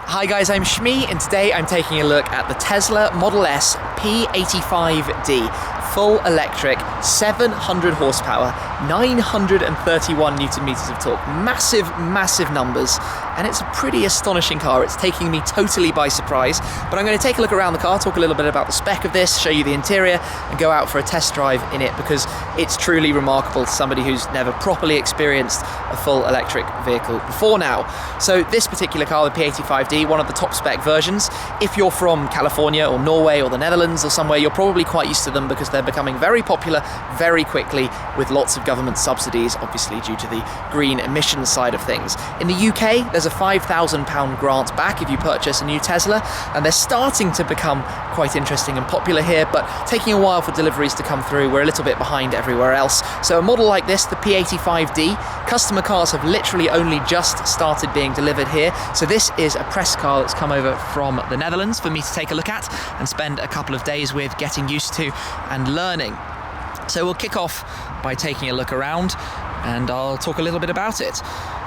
Hi guys, I'm Shmi, and today I'm taking a look at the Tesla Model S P85D. Full electric, 700 horsepower, 931 newton meters of torque. Massive, massive numbers, and it's a pretty astonishing car. It's taking me totally by surprise, but I'm going to take a look around the car, talk a little bit about the spec of this, show you the interior, and go out for a test drive in it, because it's truly remarkable to somebody who's never properly experienced a full electric vehicle before now. So this particular car, the P85D, one of the top spec versions. If you're from California or Norway or the Netherlands or somewhere, you're probably quite used to them because they're becoming very popular very quickly with lots of government subsidies, obviously due to the green emissions side of things. In the UK, there's a £5,000 grant back if you purchase a new Tesla, and they're starting to become quite interesting and popular here, but taking a while for deliveries to come through. We're a little bit behind everywhere else. So a model like this, the P85D, customer cars have literally only just started being delivered here. So this is a press car that's come over from the Netherlands for me to take a look at and spend a couple of days with, getting used to and learning. So we'll kick off by taking a look around, and I'll talk a little bit about it.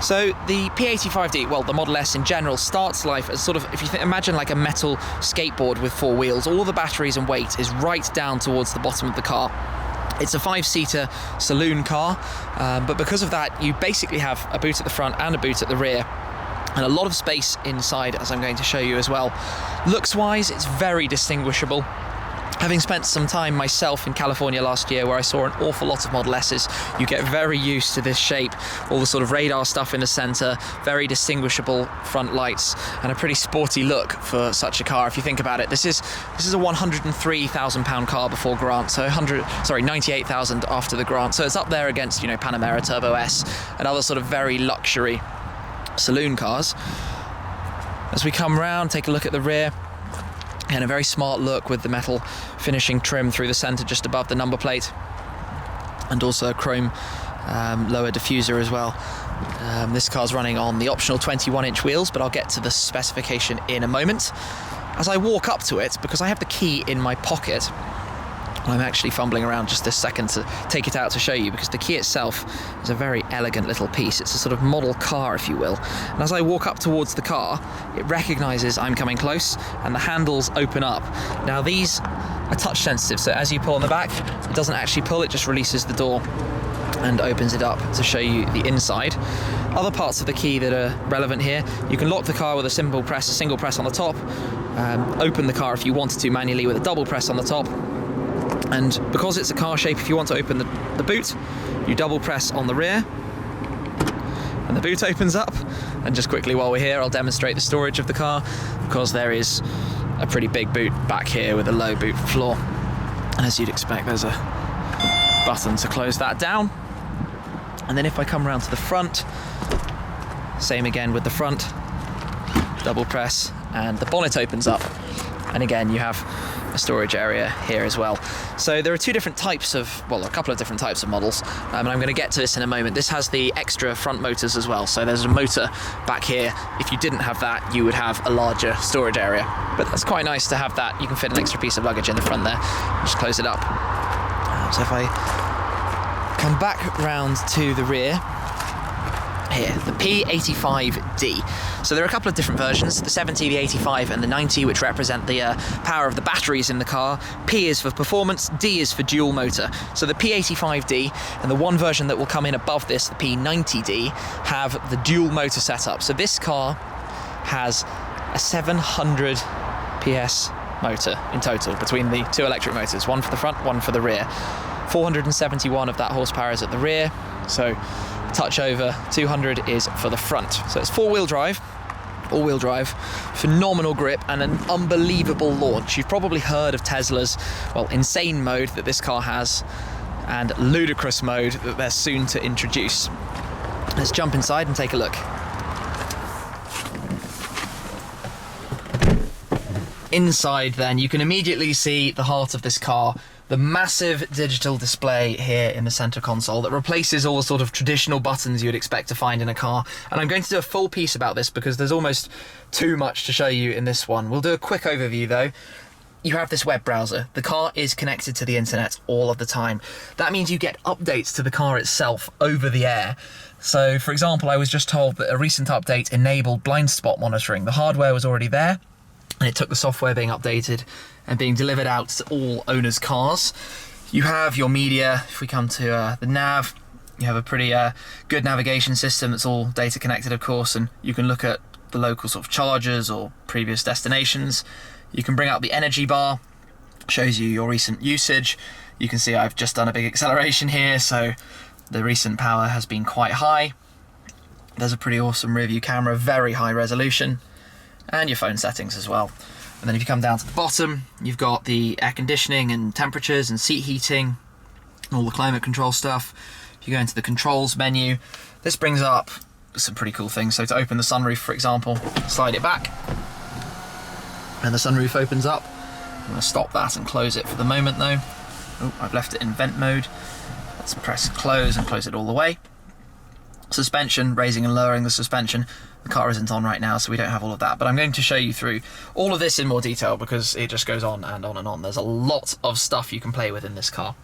So the P85D, well, the Model S in general, starts life as sort of, if you imagine like a metal skateboard with four wheels. All the batteries and weight is right down towards the bottom of the car. It's a 5-seater saloon car, but because of that, you basically have a boot at the front and a boot at the rear, and a lot of space inside, as I'm going to show you as well. Looks-wise, it's very distinguishable. Having spent some time myself in California last year, where I saw an awful lot of Model S's, you get very used to this shape, all the sort of radar stuff in the centre, very distinguishable front lights, and a pretty sporty look for such a car. If you think about it, this is a £103,000 car before grant, so 98,000 after the grant. So it's up there against, you know, Panamera Turbo S and other sort of very luxury saloon cars. As we come round, take a look at the rear. And a very smart look with the metal finishing trim through the centre just above the number plate, and also a chrome lower diffuser as well. This car's running on the optional 21-inch wheels, but I'll get to the specification in a moment. As I walk up to it, because I have the key in my pocket, I'm actually fumbling around just this second to take it out to show you, because the key itself is a very elegant little piece. It's a sort of model car, if you will. And as I walk up towards the car, it recognises I'm coming close, and the handles open up. Now these are touch sensitive, so as you pull on the back, it doesn't actually pull, it just releases the door and opens it up to show you the inside. Other parts of the key that are relevant here: you can lock the car with a single press on the top, open the car if you wanted to manually with a double press on the top. And because it's a car shape, if you want to open the boot, you double press on the rear and the boot opens up. And just quickly while we're here, I'll demonstrate the storage of the car, because there is a pretty big boot back here with a low boot floor. And as you'd expect, there's a button to close that down. And then if I come around to the front, same again with the front, double press and the bonnet opens up. And again, you have a storage area here as well. So there are a couple of different types of models, and I'm going to get to this in a moment. This has the extra front motors as well, so there's a motor back here. If you didn't have that, you would have a larger storage area, but that's quite nice to have that. You can fit an extra piece of luggage in the front there. Just close it up. So if I come back round to the rear, here, the P85D. So there are a couple of different versions, the 70, the 85 and the 90, which represent the power of the batteries in the car. P is for performance, D is for dual motor. So the P85D and the one version that will come in above this, the P90D, have the dual motor setup. So this car has a 700 PS motor in total between the two electric motors, one for the front, one for the rear. 471 of that horsepower is at the rear, so touch over 200 is for the front. So it's all-wheel drive, phenomenal grip and an unbelievable launch. You've probably heard of Tesla's, well, insane mode that this car has and ludicrous mode that they're soon to introduce. Let's jump inside and take a look. Inside then, you can immediately see the heart of this car. The massive digital display here in the center console that replaces all the sort of traditional buttons you'd expect to find in a car. And I'm going to do a full piece about this because there's almost too much to show you in this one. We'll do a quick overview though. You have this web browser. The car is connected to the internet all of the time. That means you get updates to the car itself over the air. So, for example, I was just told that a recent update enabled blind spot monitoring. The hardware was already there, and it took the software being updated and being delivered out to all owners' cars. You have your media. If we come to the nav, you have a pretty good navigation system that's all data connected, of course, and you can look at the local sort of chargers or previous destinations. You can bring up the energy bar, shows you your recent usage. You can see I've just done a big acceleration here, so the recent power has been quite high. There's a pretty awesome rear view camera, very high resolution, and your phone settings as well. And then if you come down to the bottom, you've got the air conditioning and temperatures and seat heating, all the climate control stuff. If you go into the controls menu, this brings up some pretty cool things. So to open the sunroof, for example, slide it back, and the sunroof opens up. I'm going to stop that and close it for the moment though. Oh, I've left it in vent mode. Let's press close and close it all the way. Suspension, raising and lowering the suspension. The car isn't on right now, so we don't have all of that, but I'm going to show you through all of this in more detail because it just goes on and on and on. There's a lot of stuff you can play with in this car.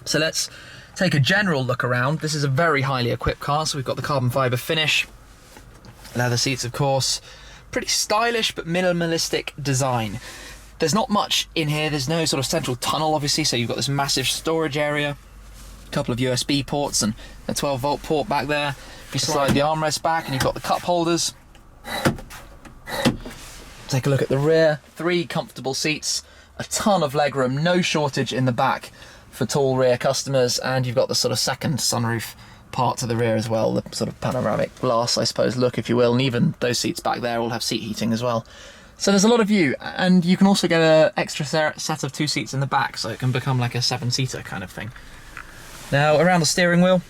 So let's take a general look around. This is a very highly equipped car, so we've got the carbon fiber finish, leather seats, of course, pretty stylish but minimalistic design. There's not much in here. There's no sort of central tunnel, obviously, so you've got this massive storage area, a couple of USB ports and a 12-volt port back there. You slide the armrest back and you've got the cup holders. Take a look at the rear. 3 comfortable seats, a ton of legroom, no shortage in the back for tall rear customers, and you've got the sort of second sunroof part to the rear as well, the sort of panoramic glass, I suppose, look, if you will, and even those seats back there all have seat heating as well. So there's a lot of view, and you can also get an extra set of 2 seats in the back, so it can become like a 7-seater kind of thing. Now, around the steering wheel,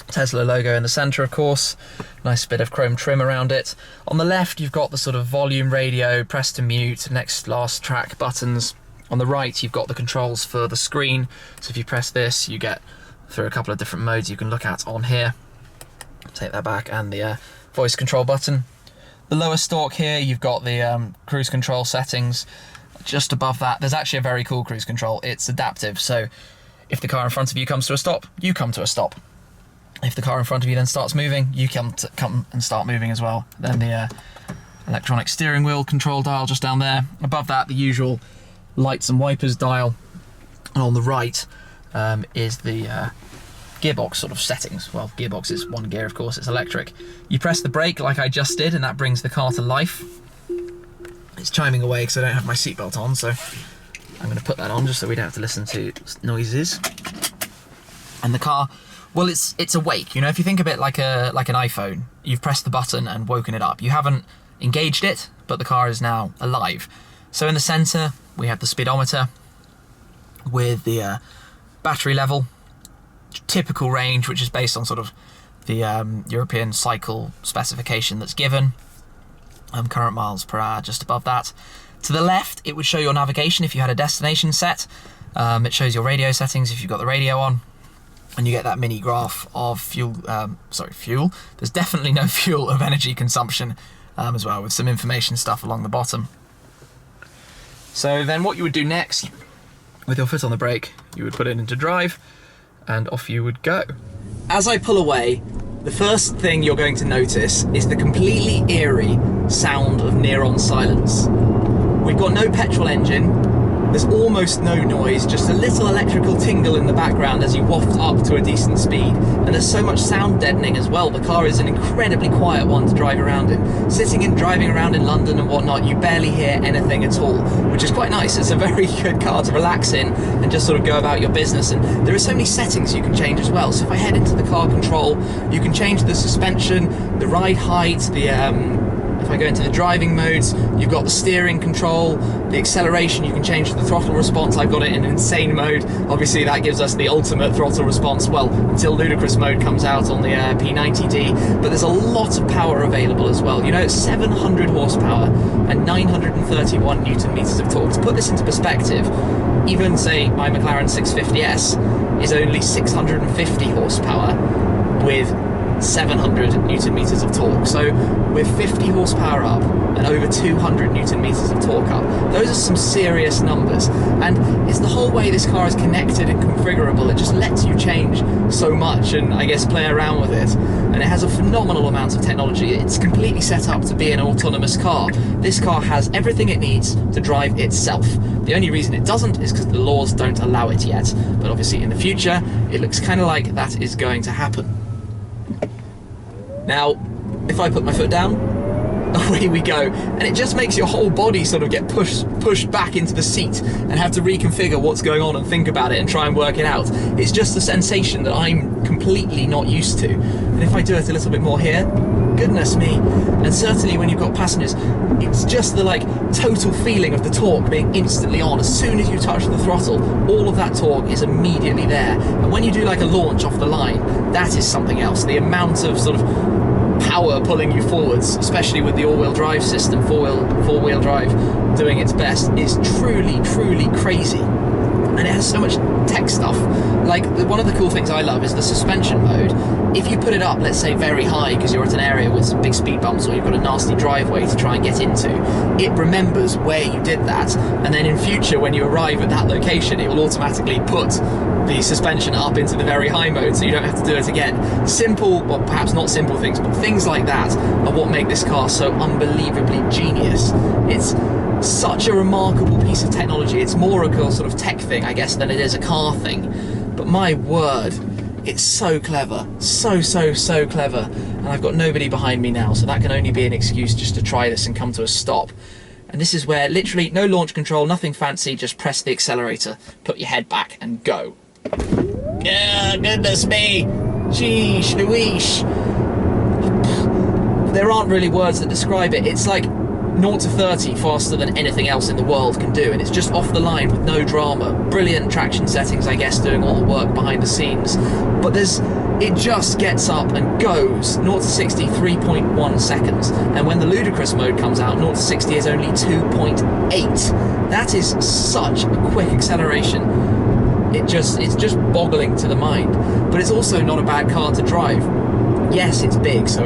Tesla logo in the centre, of course. Nice bit of chrome trim around it. On the left, you've got the sort of volume radio, press to mute, next, last track buttons. On the right, you've got the controls for the screen. So if you press this, you get through a couple of different modes you can look at on here. Take that back, and the voice control button. The lower stalk here, you've got the cruise control settings. Just above that, there's actually a very cool cruise control. It's adaptive, so if the car in front of you comes to a stop, you come to a stop. If the car in front of you then starts moving, you come and start moving as well. Then the electronic steering wheel control dial just down there. Above that, the usual lights and wipers dial. And on the right is the gearbox sort of settings. Well, gearbox is 1 gear, of course, it's electric. You press the brake like I just did, and that brings the car to life. It's chiming away because I don't have my seatbelt on, so I'm going to put that on just so we don't have to listen to noises. And the car, well, it's awake. You know, if you think of it like an iPhone, you've pressed the button and woken it up. You haven't engaged it, but the car is now alive. So in the centre, we have the speedometer with the battery level, typical range, which is based on sort of the European cycle specification that's given. Current miles per hour just above that. To the left, it would show your navigation if you had a destination set. It shows your radio settings if you've got the radio on. And you get that mini graph of fuel. There's definitely no fuel of energy consumption as well, with some information stuff along the bottom. So then what you would do next, with your foot on the brake, you would put it into drive, and off you would go. As I pull away, the first thing you're going to notice is the completely eerie sound of near-on silence. We've got no petrol engine. There's almost no noise, just a little electrical tingle in the background as you waft up to a decent speed. And there's so much sound deadening as well. The car is an incredibly quiet one to drive around in. Driving around in London and whatnot, you barely hear anything at all, which is quite nice. It's a very good car to relax in and just sort of go about your business. And there are so many settings you can change as well. So if I head into the car control, you can change the suspension, the ride height, if I go into the driving modes, you've got the steering control, the acceleration, you can change the throttle response. I've got it in insane mode. Obviously that gives us the ultimate throttle response, well, until ludicrous mode comes out on the P90D, but there's a lot of power available as well. You know, it's 700 horsepower and 931 Newton meters of torque. To put this into perspective, even say my McLaren 650S is only 650 horsepower with 700 newton meters of torque. So with 50 horsepower up and over 200 newton meters of torque up, those are some serious numbers. And it's the whole way this car is connected and configurable. It just lets you change so much and I guess play around with it. And it has a phenomenal amount of technology. It's completely set up to be an autonomous car. This car has everything it needs to drive itself. The only reason it doesn't is because the laws don't allow it yet. But obviously in the future, it looks kind of like that is going to happen. Now, if I put my foot down, away we go, and it just makes your whole body sort of get pushed back into the seat and have to reconfigure what's going on and think about it and try and work it out. It's just a sensation that I'm completely not used to. And if I do it a little bit more here, goodness me, and certainly when you've got passengers, it's just the like total feeling of the torque being instantly on. As soon as you touch the throttle, all of that torque is immediately there. And when you do like a launch off the line, that is something else. The amount of sort of power pulling you forwards, especially with the all-wheel drive system, four-wheel drive doing its best, is truly crazy. And it has so much tech stuff. Like, one of the cool things I love is the suspension mode. If you put it up, let's say very high, because you're at an area with some big speed bumps or you've got a nasty driveway to try and get into, it remembers where you did that, and then in future when you arrive at that location, it will automatically put the suspension up into the very high mode so you don't have to do it again. Simple, well perhaps not simple things, but things like that are what make this car so unbelievably genius. It's such a remarkable piece of technology. It's more a sort of tech thing, I guess, than it is a car thing. But my word, it's so clever. So clever. And I've got nobody behind me now, so that can only be an excuse just to try this and come to a stop. And this is where literally no launch control, nothing fancy, just press the accelerator, put your head back and go. Yeah, goodness me. Sheesh, Louise. There aren't really words that describe it. It's like 0 to 30 faster than anything else in the world can do, and it's just off the line with no drama. Brilliant traction settings, I guess, doing all the work behind the scenes. But it just gets up and goes 0 to 60 3.1 seconds, and when the ludicrous mode comes out, 0 to 60 is only 2.8. That is such a quick acceleration. It's just boggling to the mind. But it's also not a bad car to drive. Yes, it's big, so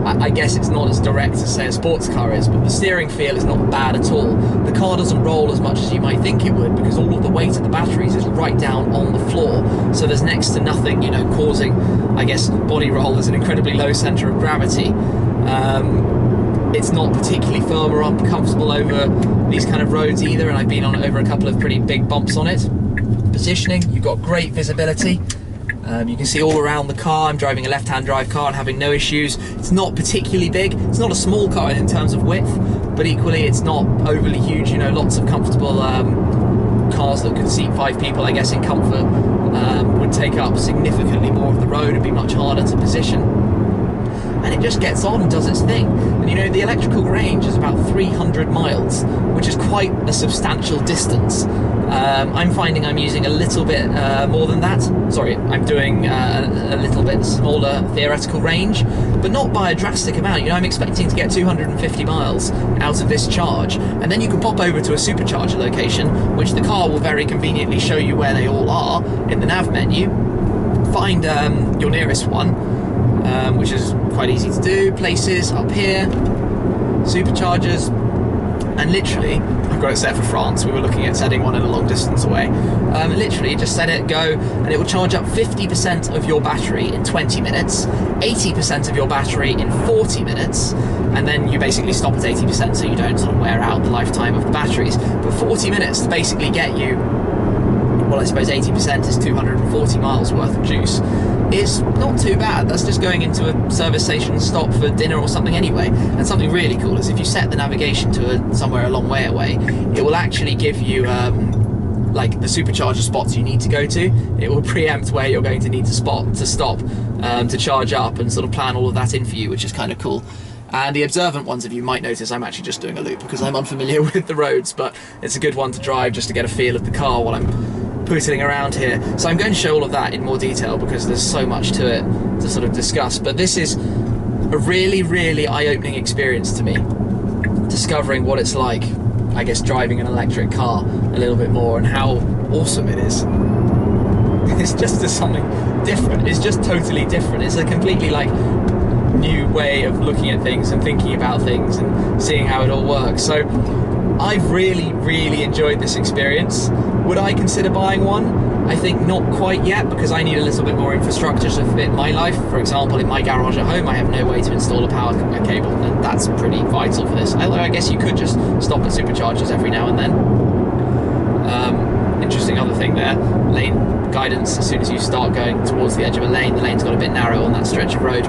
I guess it's not as direct as, say, a sports car is, but the steering feel is not bad at all. The car doesn't roll as much as you might think it would, because all of the weight of the batteries is right down on the floor, so there's next to nothing, you know, causing, I guess, body roll. There's an incredibly low centre of gravity. It's not particularly firm or uncomfortable over these kind of roads either, and I've been on over a couple of pretty big bumps on it. Positioning, you've got great visibility. You can see all around the car. I'm driving a left-hand drive car and having no issues. It's not particularly big. It's not a small car in terms of width, but equally it's not overly huge. You know, lots of comfortable cars that could seat 5 people, I guess, in comfort would take up significantly more of the road and be much harder to position. And it just gets on and does its thing. And you know, the electrical range is about 300 miles, which is quite a substantial distance. I'm finding I'm using a little bit more than that. Sorry, I'm doing a little bit smaller theoretical range, but not by a drastic amount. You know, I'm expecting to get 250 miles out of this charge, and then you can pop over to a supercharger location, which the car will very conveniently show you where they all are in the nav menu. Find your nearest one, which is quite easy to do. Places up here, superchargers, and literally, I've got it set for France. We were looking at setting one in a long distance away. Literally, just set it, go, and it will charge up 50% of your battery in 20 minutes, 80% of your battery in 40 minutes, and then you basically stop at 80% so you don't sort of wear out the lifetime of the batteries. But 40 minutes to basically get you, well, I suppose 80% is 240 miles worth of juice, is not too bad. That's just going into a service station stop for dinner or something anyway. And something really cool is if you set the navigation to somewhere a long way away, it will actually give you like the supercharger spots you need to go to. It will preempt where you're going to need to stop to charge up and sort of plan all of that in for you, which is kind of cool. And the observant ones of you might notice I'm actually just doing a loop because I'm unfamiliar with the roads, but it's a good one to drive just to get a feel of the car while I'm pootling around here. So I'm going to show all of that in more detail because there's so much to it to sort of discuss. But this is a really eye-opening experience to me, discovering what it's like, I guess, driving an electric car a little bit more and how awesome it is. It's just something different. It's just totally different. It's a completely like new way of looking at things and thinking about things and seeing how it all works. So I've really enjoyed this experience. Would I consider buying one? I think not quite yet, because I need a little bit more infrastructure to fit my life. For example, in my garage at home, I have no way to install a power cable, and that's pretty vital for this. Although I guess you could just stop at superchargers every now and then. Interesting other thing there, lane guidance. As soon as you start going towards the edge of a lane, the lane's got a bit narrow on that stretch of road.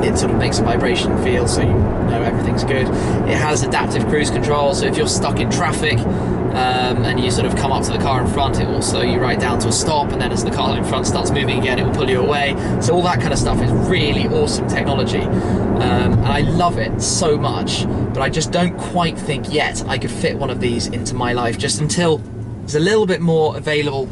It sort of makes a vibration feel, so you know everything's good. It has adaptive cruise control, so if you're stuck in traffic and you sort of come up to the car in front, it will slow you right down to a stop, and then as the car in front starts moving again, it will pull you away. So all that kind of stuff is really awesome technology, and I love it so much, but I just don't quite think yet I could fit one of these into my life, just until there's a little bit more available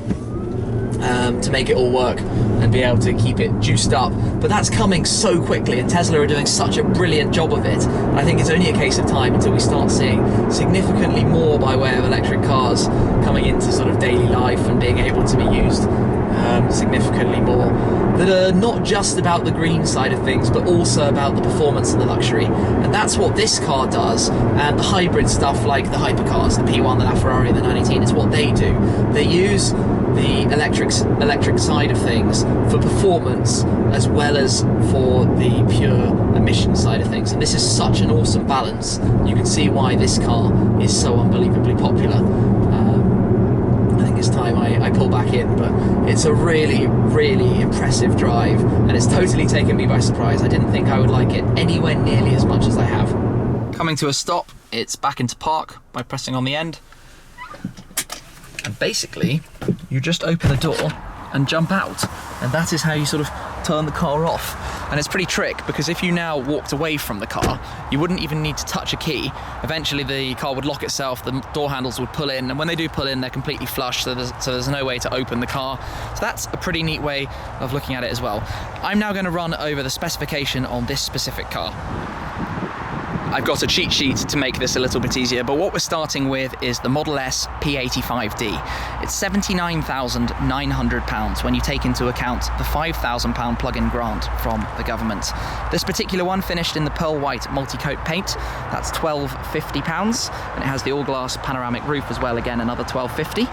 to make it all work and be able to keep it juiced up. But that's coming so quickly, and Tesla are doing such a brilliant job of it. I think it's only a case of time until we start seeing significantly more by way of electric cars coming into sort of daily life and being able to be used significantly more, that are not just about the green side of things, but also about the performance and the luxury. And that's what this car does, and the hybrid stuff like the hypercars, the P1, the LaFerrari, the 918, is what they do. They use the electric side of things for performance as well as for the pure emission side of things, and this is such an awesome balance. You can see why this car is so unbelievably popular. I think it's time I pull back in, but it's a really impressive drive, and it's totally taken me by surprise. I didn't think I would like it anywhere nearly as much as I have. Coming to a stop, it's back into park by pressing on the end. And basically, you just open the door and jump out. And that is how you sort of turn the car off. And it's pretty trick, because if you now walked away from the car, you wouldn't even need to touch a key. Eventually the car would lock itself, the door handles would pull in, and when they do pull in, they're completely flush, so there's no way to open the car. So that's a pretty neat way of looking at it as well. I'm now going to run over the specification on this specific car. I've got a cheat sheet to make this a little bit easier, but what we're starting with is the Model S P85D. It's £79,900 when you take into account the £5,000 plug-in grant from the government. This particular one finished in the pearl white multi-coat paint. That's £1,250, and it has the all-glass panoramic roof as well, again another £1,250.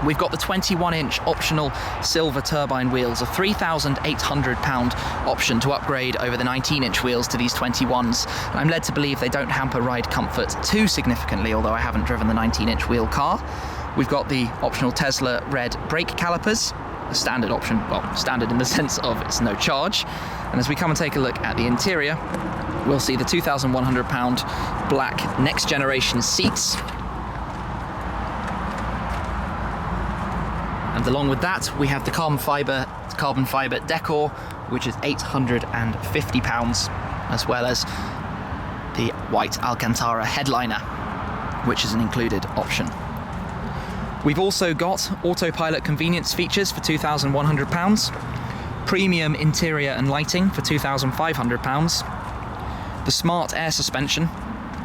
We've got the 21-inch optional silver turbine wheels, a £3,800 option to upgrade over the 19-inch wheels to these 21s. And I'm led to believe they don't hamper ride comfort too significantly, although I haven't driven the 19-inch wheel car. We've got the optional Tesla red brake calipers, a standard option, well, standard in the sense of it's no charge. And as we come and take a look at the interior, we'll see the £2,100 black next generation seats. And along with that, we have the carbon fibre decor, which is £850, as well as the white Alcantara headliner, which is an included option. We've also got autopilot convenience features for £2,100, premium interior and lighting for £2,500, the smart air suspension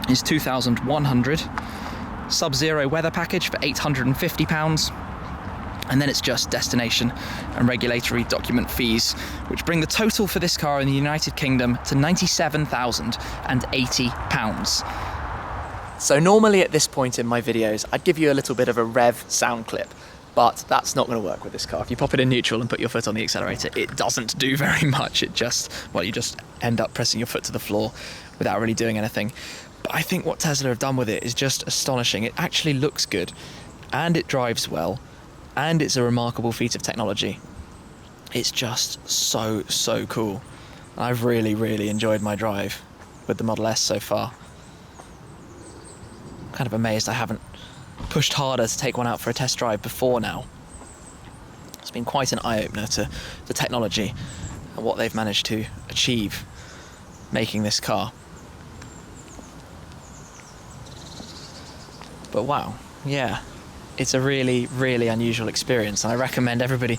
is £2,100, sub-zero weather package for £850, and then it's just destination and regulatory document fees, which bring the total for this car in the United Kingdom to £97,080. So normally at this point in my videos, I'd give you a little bit of a rev sound clip, but that's not going to work with this car. If you pop it in neutral and put your foot on the accelerator, it doesn't do very much. It just, well, you just end up pressing your foot to the floor without really doing anything. But I think what Tesla have done with it is just astonishing. It actually looks good, and it drives well, and it's a remarkable feat of technology. It's just so cool. I've really enjoyed my drive with the Model S so far. I'm kind of amazed I haven't pushed harder to take one out for a test drive before now. It's been quite an eye-opener to the technology and what they've managed to achieve making this car. But wow, yeah. It's a really unusual experience, and I recommend everybody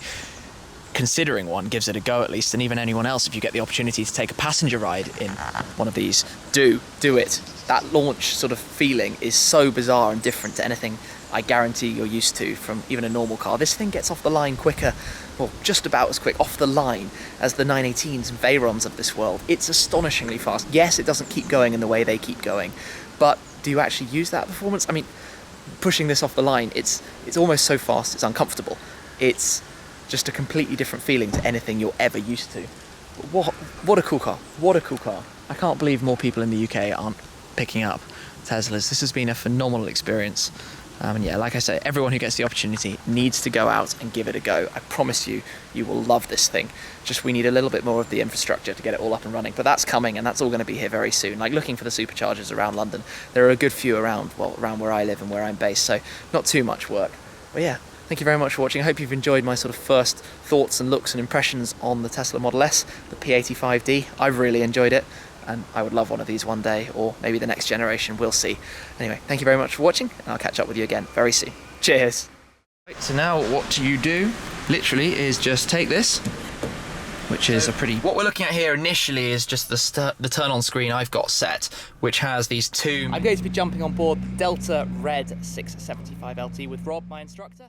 considering one gives it a go at least, and even anyone else, if you get the opportunity to take a passenger ride in one of these, do it. That launch sort of feeling is so bizarre and different to anything I guarantee you're used to from even a normal car. This thing gets off the line quicker, well, just about as quick off the line as the 918s and Veyrons of this world. It's astonishingly fast. Yes, it doesn't keep going in the way they keep going, but do you actually use that performance? I mean, pushing this off the line, it's almost so fast it's uncomfortable. It's just a completely different feeling to anything you're ever used to. What a cool car. What a cool car. I can't believe more people in the UK aren't picking up Teslas. This has been a phenomenal experience. And yeah, like I say, everyone who gets the opportunity needs to go out and give it a go. I promise you, you will love this thing. Just we need a little bit more of the infrastructure to get it all up and running, but that's coming and that's all going to be here very soon. Like looking for the superchargers around London, there are a good few around, well, around where I live and where I'm based, so not too much work. But yeah, thank you very much for watching. I hope you've enjoyed my sort of first thoughts and looks and impressions on the Tesla Model S, the P85D. I've really enjoyed it, and I would love one of these one day, or maybe the next generation, we'll see. Anyway, thank you very much for watching, and I'll catch up with you again very soon. Cheers! Right, so now what you do, literally, is just take this, which is a pretty... What we're looking at here initially is just the turn-on screen I've got set, which has these two... I'm going to be jumping on board the Delta Red 675 LT with Rob, my instructor.